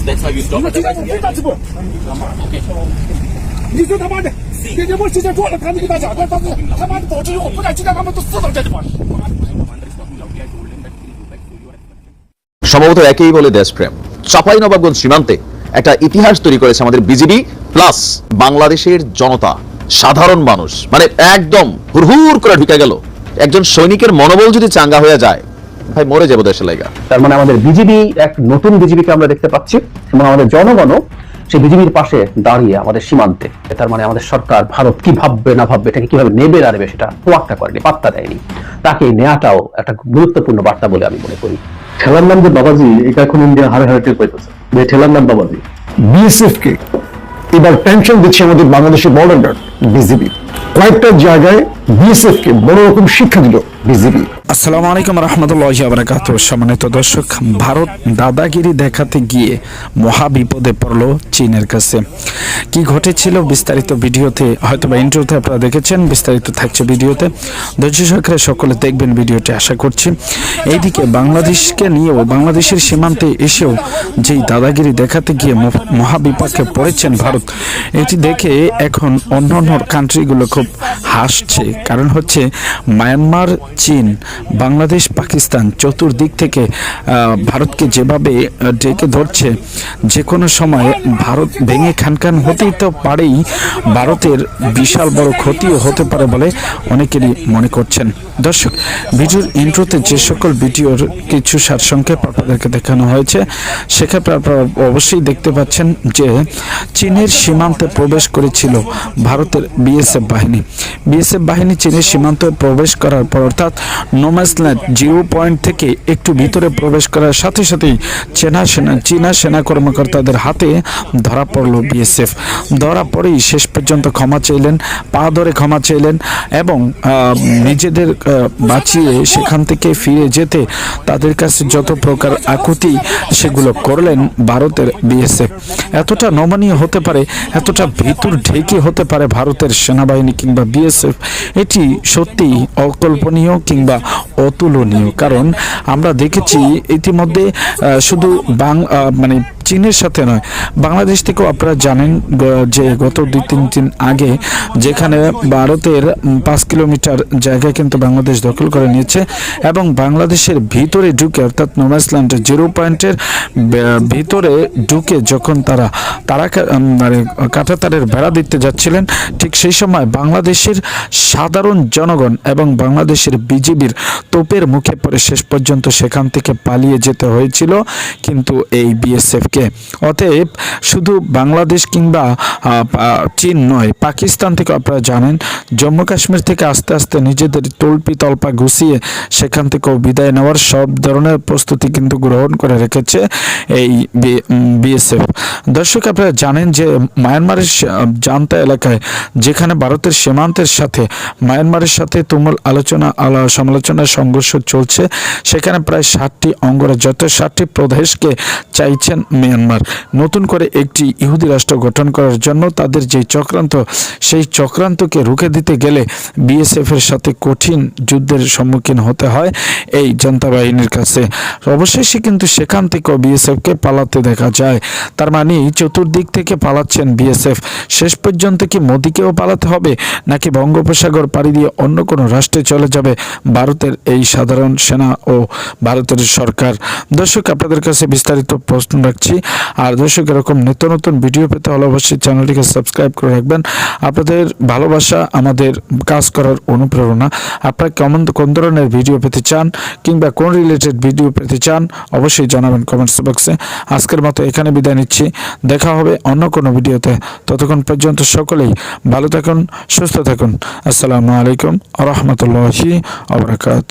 That's why we stop. 你说他妈的，人家我之前做了，他们给大家，他妈的保证我不敢去，他们都死到这地方。 সম্ভবত একই বলে দেশপ্রেম। চাঁপাইনবাবগঞ্জ সীমান্তে একটা ইতিহাস তৈরি করেছে আমাদের বিজিবি প্লাস বাংলাদেশের জনতা, সাধারণ মানুষ, মানে একদম হুড়হুড় করে ঢুকে গেল। একজন সৈনিকের মনোবল যদি চাঙ্গা হয়ে যায়, ভাই মরে যাবো দেশের লাইগা। তার মানে আমাদের বিজিবি এক নতুন বিজিবিকে আমরা দেখতে পাচ্ছি এবং আমাদের জনগণও সেই বিজিবির পাশে দাঁড়িয়ে আমাদের সীমান্তে। তার মানে আমাদের সরকার ভারত কি ভাববে না ভাববে, এটাকে কিভাবে নেবে না নেবে সেটা তোয়াক্কা করেনি, পাত্তা দেয়নি। তাকে নেওয়াটাও একটা গুরুত্বপূর্ণ বার্তা বলে আমি মনে করি। ঠেলার নাম যে বাবাজি, এটা এখন ইন্ডিয়া হারে হারে টের পাইতেছে যে ঠেলার নাম বাবাজি। বিএসএফ কে এবার টেনশন দিচ্ছে আমাদের বাংলাদেশের বর্ডার গার্ড বিজিবি। কয়েকটা জায়গায় বিএসএফ কে বড় রকম শিক্ষা দিল বিজিবি। আসসালামু আলাইকুম রহমতুল্লাহি ওয়া বারাকাতুহু। সম্মানিত দর্শক, ভারত দাদাগিরি দেখাতে গিয়ে মহা বিপদে পড়লো চীনের কাছে। কি ঘটেছিল বিস্তারিত ভিডিওতে, হয়তো বা ইন্ট্রোতে আপনারা দেখেছেন, বিস্তারিত থাকছে ভিডিওতে। ধৈর্য সহকারে সকলে দেখবেন ভিডিওটি আশা করছি। এইদিকে বাংলাদেশকে নিয়েও, বাংলাদেশের সীমান্তে এসেও যেই দাদাগিরি দেখাতে গিয়ে মহা বিপদে পড়েছেন ভারত, এটি দেখে এখন অন্য অন্য কান্ট্রিগুলো খুব হাসছে। কারণ হচ্ছে মায়ানমার, চীন, বাংলাদেশ, পাকিস্তান চতুর্দিক থেকে ভারতকে যেভাবে ডেকে ধরছে, যে কোনো সময় ভারত ভেঙে খানখান হতেই তো পারেই, ভারতের বিশাল বড় ক্ষতিও হতে পারে বলে অনেকেরই মনে করছেন। দর্শক, ভিডিওর ইন্ট্রোতে যে সকল ভিডিওর কিছু সারসংক্ষেপ আপনাদেরকে দেখানো হয়েছে, সেক্ষেত্রে আপনারা অবশ্যই দেখতে পাচ্ছেন যে চীনের সীমান্তে প্রবেশ করেছিল ভারতের বিএসএফ বাহিনী। বিএসএফ বাহিনী চীনের সীমান্তে প্রবেশ করার পর, অর্থাৎ নোম্যান্সল্যান্ড জিরো পয়েন্ট থেকে একটু ভিতরে প্রবেশ করার সাথে সাথেই চীনা সেনা কর্মকর্তাদের হাতে ধরা পড়লো বিএসএফ। ধরা পড়েই শেষ পর্যন্ত ক্ষমা চাইলেন, পা ধরে ক্ষমা চাইলেন এবং নিজেদের বাঁচিয়ে সেখান থেকে ফিরে যেতে তাদের কাছে যত প্রকার আকুতি সেগুলো করলেন ভারতের বিএসএফ। এতটা নমনীয় হতে পারে, এতটা ভিতর ঢেকে হতে পারে ভারতের সেনাবাহিনী কিংবা বিএসএফ, এটি সত্যি অকল্পনীয় কিংবা অতুলনীয়। কারণ আমরা দেখেছি ইতিমধ্যে শুধু মানে চীনের সাথে নয়, বাংলাদেশ থেকেও আপনারা জানেন যে গত 2-3 দিন আগে যেখানে ভারতের 5 কিলোমিটার জায়গায় কিন্তু বাংলাদেশ দখল করে নিয়েছে এবং বাংলাদেশের ভিতরে ঢুকে, অর্থাৎ নোম্যান্সল্যান্ডের জিরো পয়েন্টের ভিতরে ঢুকে যখন তারা মানে কাঁটাতারের বেড়া দিতে যাচ্ছিলেন, ঠিক সেই সময় বাংলাদেশের সাধারণ জনগণ এবং বাংলাদেশের বিজিবির তোপের মুখে পড়ে শেষ পর্যন্ত সেখান থেকে পালিয়ে যেতে হয়েছিল কিন্তু এই বিএসএফ কে। অতএব শুধু বাংলাদেশ কিংবা চীন নয়, পাকিস্তান থেকে আপনারা জানেন জম্মু কাশ্মীর থেকে আস্তে আস্তে নিজেদের তল্পি তল্পা গুছিয়ে সেখান থেকেও বিদায় নেওয়ার সব ধরনের প্রস্তুতি কিন্তু গ্রহণ করে রেখেছে এই বিএসএফ। দর্শক, আপনারা জানেন যে মায়ানমারের জান্তা এলাকায়, যেখানে ভারতের সীমান্তের সাথে মায়ানমারের সাথে তুমুল সমালোচনা সংঘর্ষ চলছে, সেখানে প্রায় 60টি অঙ্গরাজ্য, 60টি প্রদেশকে চাইছেন মিয়ানমার নতুন করে একটি ইহুদি রাষ্ট্র গঠন করার জন্য। তাদের যে চক্রান্ত, সেই চক্রান্তকে রুখে দিতে গেলে বিএসএফ এর সাথে কঠিন যুদ্ধের সম্মুখীন হতে হয় এই জান্তা বাহিনীর কাছে। অবশেষে কিন্তু সেখান থেকেও বিএসএফকে পালাতে দেখা যায়। তার মানে চতুর্দিক থেকে পালাচ্ছেন বিএসএফ। শেষ পর্যন্ত কি মোদিকেও পালাতে হবে, নাকি বঙ্গোপসাগর পাড়ি দিয়ে অন্য কোনো রাষ্ট্রে চলে যাবে ভারতের এই সাধারণ সেনা ও ভারতের সরকার? দর্শক, আপনাদের কাছে বিস্তারিত প্রশ্ন রাখছি। আর দর্শক, এরকম নিত্য নতুন ভিডিও পেতে হলে অবশ্যই চ্যানেলটিকে সাবস্ক্রাইব করে রাখবেন। আপনাদের ভালোবাসা আমাদের কাজ করার অনুপ্রেরণা। আপনারা কোন ধরনের ভিডিও পেতে চান কিংবা কোন রিলেটেড ভিডিও পেতে চান অবশ্যই জানাবেন কমেন্টস বক্সে। আজকের মতো এখানে বিদায় নিচ্ছি, দেখা হবে অন্য কোনো ভিডিওতে। ততক্ষণ পর্যন্ত সকলেই ভালো থাকুন, সুস্থ থাকুন। আসসালামু আলাইকুম ওয়া রাহমাতুল্লাহি ওয়া বারাকাতুহু।